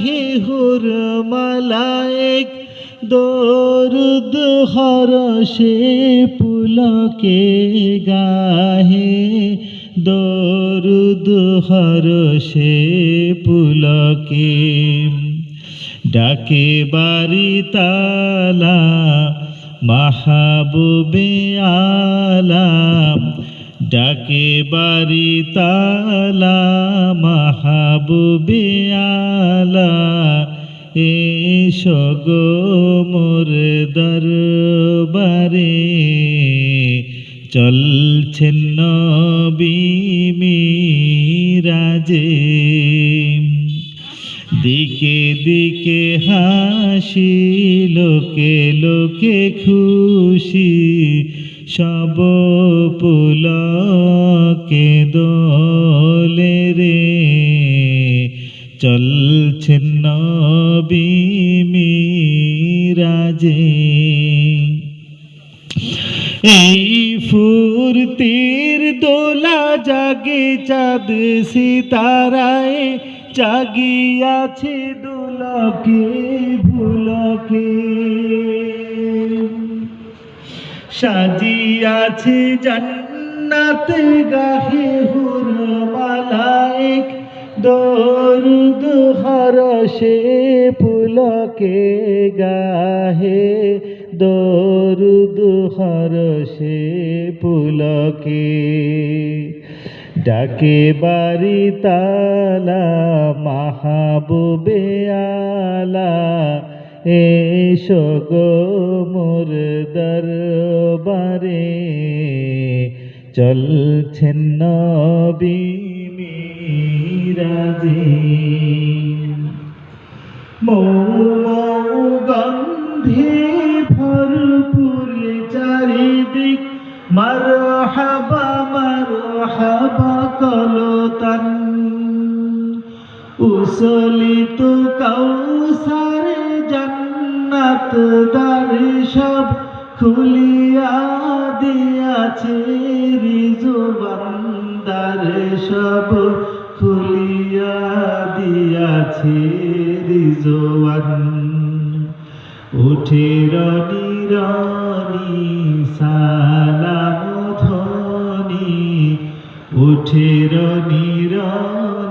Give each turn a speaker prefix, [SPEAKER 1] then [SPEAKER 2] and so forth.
[SPEAKER 1] গাহে হুর মালায়েক দরুদ হরষে পুলকে গাহে দরুদ হরষে পুলকে ডাকে বাড়ি তালা মাহবুবে আলাম ডাকে বাড়ি তালা মাহবুবে আলা এসো গো মোর দরবারে চলছেন নবী মিরাজে দিকে দিকে হাসি লোকে লোকে খুশি সব পুলকে দোলে রে চলছেন নবী মিরাজে এই ফুরতির দোলা জাগে চাঁদ সিতারায় জাগিয়াছে দোলকে ভুলকে সাজিয়াছে জান্নাত গাহে হুর মালায়েক দরুদ হরষে পুলকে গাহে দরুদ হরষে পুলকে ডাকে বাড়ি তালা মাহবুবে আলা এসো গো মোর দরবারে চলছেন নবী মিরাজে মৌ গন্ধে ভরপুর চারিদিক মারহাবা মারহাবা কলতান উসলিত কাউসার জান্নাত দ্বার সব খুলিয়া দিয়াছে রিজওয়ান দ্বার সব খুলিয়া দিয়াছে রিজওয়ান উঠে রনি রনি সালাম ধ্বনি উঠে রনি রনি